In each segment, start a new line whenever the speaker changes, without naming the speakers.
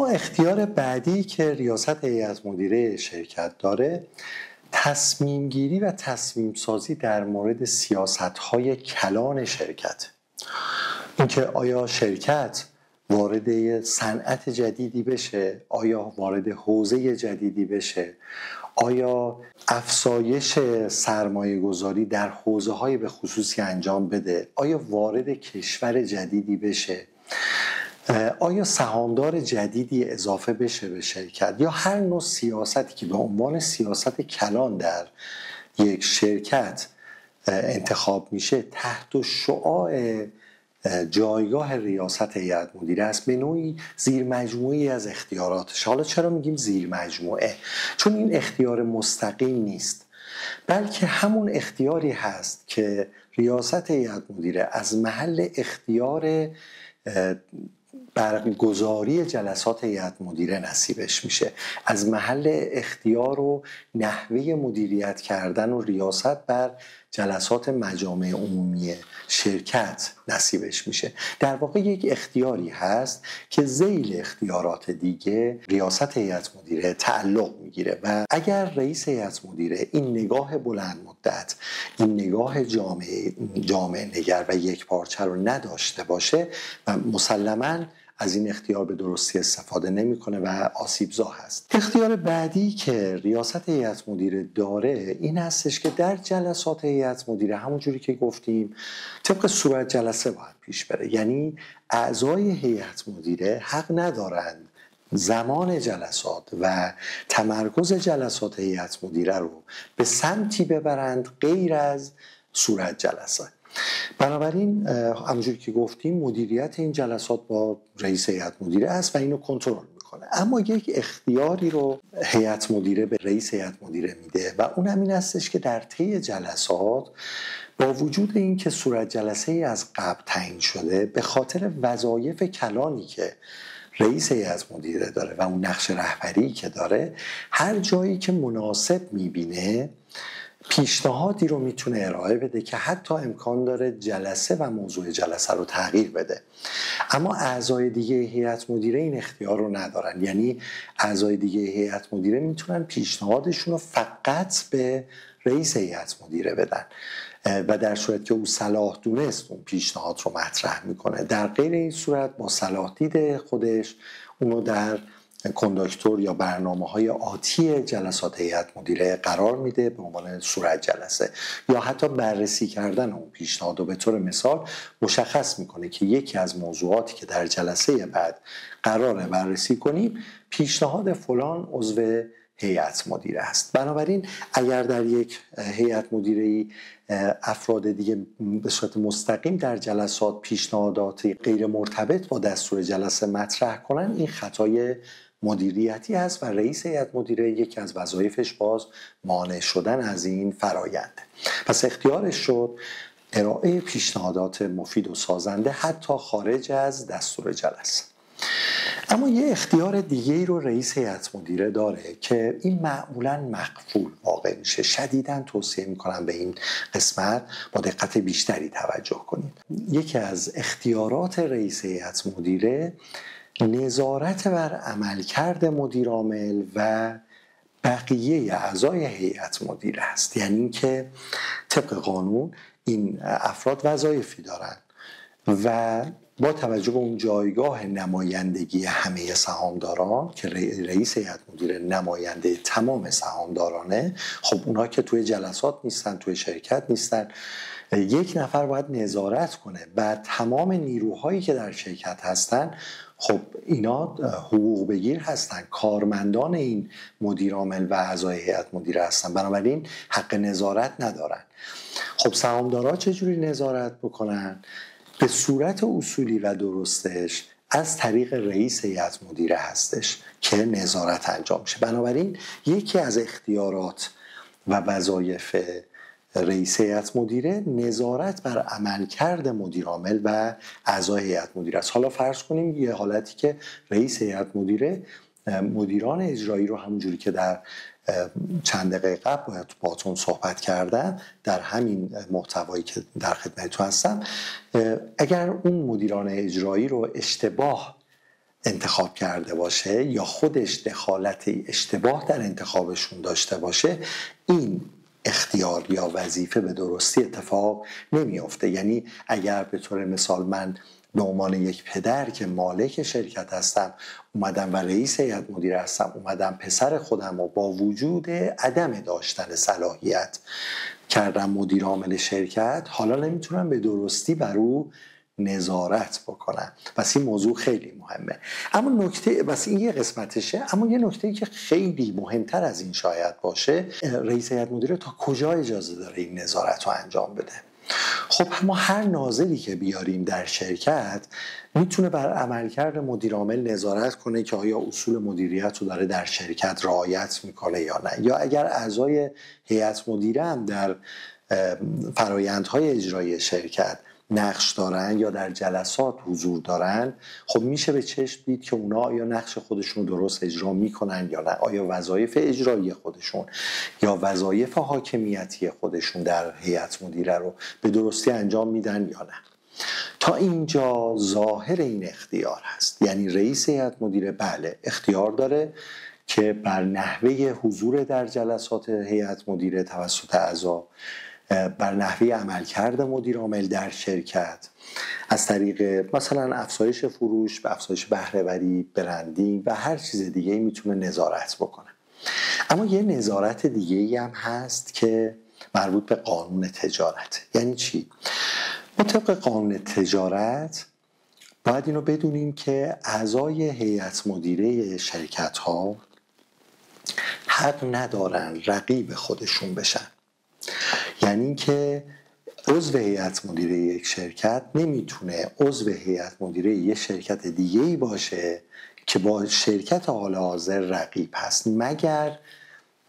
اختیار بعدی که ریاست هیئت مدیره شرکت داره تصمیم گیری و تصمیم سازی در مورد سیاست‌های کلان شرکت. اینکه آیا شرکت وارد صنعت جدیدی بشه، آیا وارد حوزه جدیدی بشه، آیا افزایش سرمایه گذاری در حوزه های به خصوصی انجام بده، آیا وارد کشور جدیدی بشه، آیا سهامدار جدیدی اضافه بشه به شرکت، یا هر نوع سیاستی که به عنوان سیاست کلان در یک شرکت انتخاب میشه تحت شعاع جایگاه ریاست هیئت مدیره است، به نوعی زیر مجموعی از اختیاراتش. حالا چرا میگیم زیر مجموعه؟ چون این اختیار مستقیم نیست، بلکه همون اختیاری هست که ریاست هیئت مدیره از محل اختیار برگزاری جلسات هیئت مدیره نصیبش میشه، از محل اختیار و نحوه مدیریت کردن و ریاست بر جلسات مجامع عمومی شرکت نصیبش میشه. در واقع یک اختیاری هست که ذیل اختیارات دیگه ریاست هیئت مدیره تعلق میگیره و اگر رئیس هیئت مدیره این نگاه بلند مدت، این نگاه جامعه نگر و یک پارچه رو نداشته باشه و مسلماً از این اختیار به درستی استفاده نمیکنه و آسیبزا هست. اختیار بعدی که ریاست هیئت مدیره داره این هستش که در جلسات هیئت مدیره همونجوری که گفتیم طبق صورت جلسه باید پیش بره، یعنی اعضای هیئت مدیره حق ندارند زمان جلسات و تمرکز جلسات هیئت مدیره رو به سمتی ببرند غیر از صورت جلسه. بنابراین همونجوری که گفتیم مدیریت این جلسات با رئیس هیئت مدیره است و اینو کنترل میکنه. اما یک اختیاری رو هیئت مدیره به رئیس هیئت مدیره میده و اون هم این هستش که در طی جلسات با وجود اینکه صورت جلسه ای از قبل تعیین شده، به خاطر وظایف کلانی که رئیس هیئت مدیره داره و اون نقش رهبری که داره، هر جایی که مناسب میبینه پیشنهادی رو میتونه ارائه بده که حتی امکان داره جلسه و موضوع جلسه رو تغییر بده. اما اعضای دیگه هیئت مدیره این اختیار رو ندارن، یعنی اعضای دیگه هیئت مدیره میتونن پیشنهادشون رو فقط به رئیس هیئت مدیره بدن و در صورت که او صلاح دونست اون پیشنهاد رو مطرح میکنه. در غیر این صورت با صلاح دید خودش اونو در کنداکتور یا برنامه‌های آتی جلسات هیئت مدیره قرار میده به عنوان صورت جلسه، یا حتی بررسی کردن اون پیشنهاد و به طور مثال مشخص میکنه که یکی از موضوعاتی که در جلسه بعد قراره بررسی کنیم پیشنهاد فلان عضو هیئت مدیره است. بنابراین اگر در یک هیئت مدیره‌ای افراد دیگه به صورت مستقیم در جلسات پیشنهاداتی غیر مرتبط با دستور جلسه مطرح کنن، این خطای مدیریتی است و رئیس هیئت مدیره یکی از وظایفش باز مانع شدن از این فرایند. پس اختیارش شد ارائه پیشنهادات مفید و سازنده حتی خارج از دستور جلسه. اما یه اختیار دیگه رو رئیس هیئت مدیره داره که این معمولاً مخفول واقع میشه. شدیداً توصیه میکنم به این قسمت با دقت بیشتری توجه کنید. یکی از اختیارات رئیس هیئت مدیره نظارت بر عملکرد مدیرعامل و بقیه اعضای هیئت مدیره است. یعنی اینکه طبق قانون این افراد وظایفی دارن و با توجه به اون جایگاه نمایندگی همه سهامداران که رئیس هیئت مدیره نماینده تمام سهامدارانه، خب اونا که توی جلسات نیستن، توی شرکت نیستن، یک نفر باید نظارت کنه و تمام نیروهایی که در شرکت هستن خب اینا حقوق بگیر هستن، کارمندان این مدیرعامل و اعضای هیئت مدیره هستن، بنابراین حق نظارت ندارن. خب سهامدارا چجوری نظارت بکنن؟ به صورت اصولی و درستش از طریق رئیس هیئت مدیره هستش که نظارت انجام میشه. بنابراین یکی از اختیارات و وظایف رئیس هیئت مدیره نظارت بر عملکرد مدیرعامل و اعضای هیئت مدیره است. حالا فرض کنیم یه حالتی که رئیس هیئت مدیره مدیران اجرایی رو همونجوری که در چند دقیقه قبل باهاتون صحبت کردم در همین محتوایی که در خدمتتون هستم، اگر اون مدیران اجرایی رو اشتباه انتخاب کرده باشه یا خودش دخالت اشتباه در انتخابشون داشته باشه، این اختیار یا وظیفه به درستی اتفاق نمیافته. یعنی اگر به طور مثال من به عنوان یک پدر که مالک شرکت هستم اومدم و رئیس هیئت مدیره هستم، اومدم پسر خودم رو با وجود عدم داشتن صلاحیت کردم مدیر عامل شرکت، حالا نمیتونم به درستی بر او نظارت بکنم. پس این موضوع خیلی مهمه. اما نکته، بس این یه قسمتشه، اما یه نکته که خیلی مهمتر از این شاید باشه، رئیس هیئت مدیره تا کجا اجازه داره این نظارت رو انجام بده. خب ما هر ناظری که بیاریم در شرکت میتونه بر عملکرد مدیر عامل نظارت کنه که آیا اصول مدیریت رو داره در شرکت رعایت میکنه یا نه، یا اگر اعضای هیئت مدیره هم در فرآیندهای اجرایی شرکت نقش دارن یا در جلسات حضور دارن، خب میشه به چشم دید که اونا آیا نقش خودشون درست اجرا میکنن یا نه، آیا وظایف اجرایی خودشون یا وظایف حاکمیتی خودشون در هیئت مدیره رو به درستی انجام میدن یا نه. تا اینجا ظاهر این اختیار هست، یعنی رئیس هیئت مدیره بله اختیار داره که بر نحوه حضور در جلسات هیئت مدیره توسط اعضا، بر نحوه عملکرد مدیر عامل در شرکت از طریق مثلا افزایش فروش، به افزایش بهره‌وری، برندینگ و هر چیز دیگه میتونه نظارت بکنه. اما یه نظارت دیگه هم هست که مربوط به قانون تجارت. یعنی چی؟ ما طبق قانون تجارت باید اینو بدونیم که اعضای هیئت مدیره شرکت ها حق ندارن رقیب خودشون بشن. یعنی که عضو هیئت مدیره یک شرکت نمیتونه عضو هیئت مدیره یک شرکت دیگه‌ای باشه که با شرکت حال حاضر رقیب هست،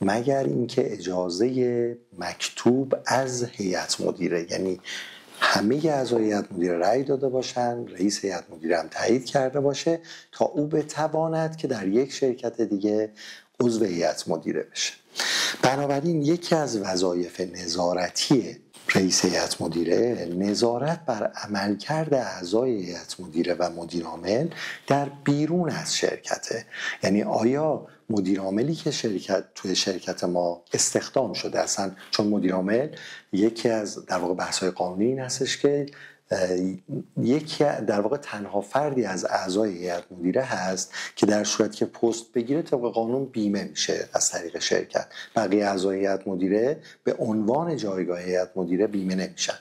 مگر اینکه اجازه مکتوب از هیئت مدیره، یعنی همه اعضای هیئت مدیره رأی داده باشن، رئیس هیئت مدیره هم تایید کرده باشه تا او بتواند که در یک شرکت دیگه عضو هیئت مدیره بشه. بنابراین یکی از وظایف نظارتی رئیس هیئت مدیره نظارت بر عملکرد اعضای هیئت مدیره و مدیر عامل در بیرون از شرکته. یعنی آیا مدیر عاملی که توی شرکت ما استخدام شده، اصلا چون مدیر عامل یکی از در واقع بحث‌های قانونی این هستش که یکی در واقع تنها فردی از اعضای هیئت مدیره هست که در صورتی که پست بگیره طبق قانون بیمه میشه از طریق شرکت. بقیه اعضای هیئت مدیره به عنوان جایگاه هیئت مدیره بیمه نمیشن.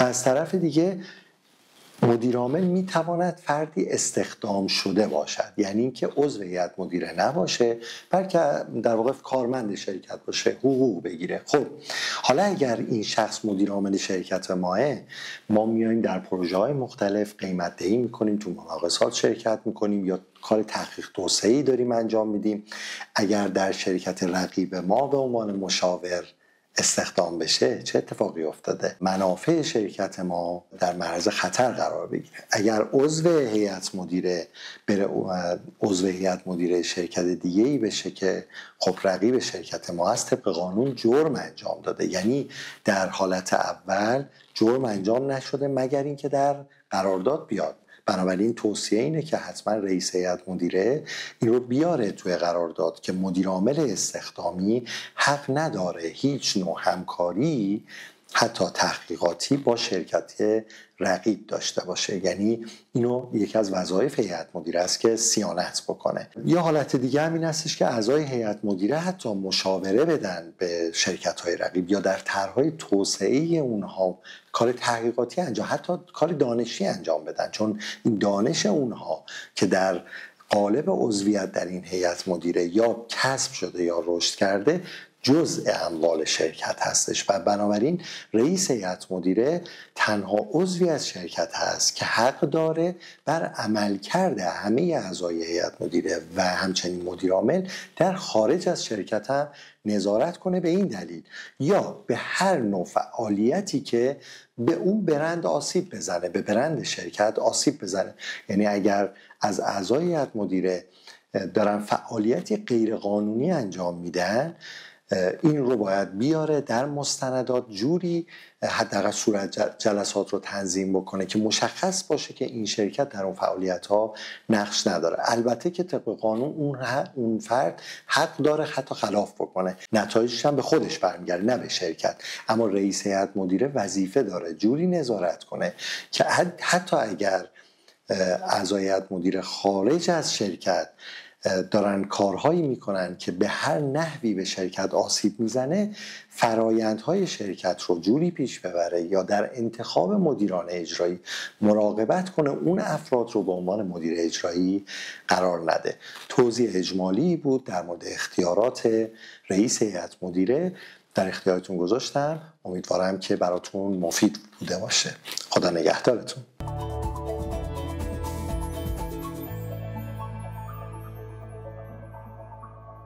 و از طرف دیگه مدیر عامل میتواند فردی استخدام شده باشد، یعنی اینکه عضو هیئت مدیره نباشه بلکه در واقع کارمند شرکت باشه، حقوق بگیره. خب حالا اگر این شخص مدیر عامل شرکت ماه، ما میایم در پروژه های مختلف قیمت دهی میکنیم، تو مناقصات شرکت میکنیم یا کار تحقیق توسعه‌ای داریم انجام میدیم، اگر در شرکت رقیب ما به عنوان مشاور استخدام بشه چه اتفاقی افتاده؟ منافع شرکت ما در معرض خطر قرار بگیره. اگر عضو هیئت مدیره بره عضو هیئت مدیره شرکت دیگه ای بشه که خب رقیب شرکت ما هست، طبق قانون جرم انجام داده. یعنی در حالت اول جرم انجام نشده مگر اینکه در قرارداد بیاد. بنابراین توصیه اینه که حتما رئیس هیئت مدیره این رو بیاره توی قرارداد که مدیر عامل استخدامی حق نداره هیچ نوع همکاری حتی تحقیقاتی با شرکت رقیب داشته باشه. یعنی اینو یکی از وظایف هیئت مدیره است که صیانت بکنه. یا حالت دیگه هم این هستش که اعضای هیئت مدیره حتی مشاوره بدن به شرکت‌های رقیب یا در طرح‌های توسعه اونها کار تحقیقاتی انجام، حتی کار دانشی انجام بدن، چون این دانش اونها که در قالب عضویت در این هیئت مدیره یا کسب شده یا رشد کرده جزء اموال شرکت هستش و بنابراین رئیس هیئت مدیره تنها عضوی از شرکت هست که حق داره بر عملکرد همه اعضای هیئت مدیره و همچنین مدیر عامل در خارج از شرکت هم نظارت کنه، به این دلیل یا به هر نوع فعالیتی که به اون برند آسیب بزنه، به برند شرکت آسیب بزنه. یعنی اگر از اعضای هیئت مدیره دارن فعالیتی غیرقانونی انجام میدن، این رو باید بیاره در مستندات، جوری حداقل صورت جلسات رو تنظیم بکنه که مشخص باشه که این شرکت در اون فعالیت ها نقش نداره. البته که طبق قانون اون فرد حق داره حتی خلاف بکنه، نتایجش هم به خودش برمیگرده نه به شرکت، اما رئیس هیئت مدیره وظیفه داره جوری نظارت کنه که حتی اگر اعضای هیئت مدیره خارج از شرکت دارن کارهایی میکنن که به هر نحوی به شرکت آسیب میزنه، فرایندهای شرکت رو جوری پیش ببره یا در انتخاب مدیران اجرایی مراقبت کنه اون افراد رو به عنوان مدیر اجرایی قرار نده. توضیح اجمالی بود در مورد اختیارات رئیس هیئت مدیره، در اختیارتون گذاشتم. امیدوارم که براتون مفید بوده باشه. خدا نگهدارتون.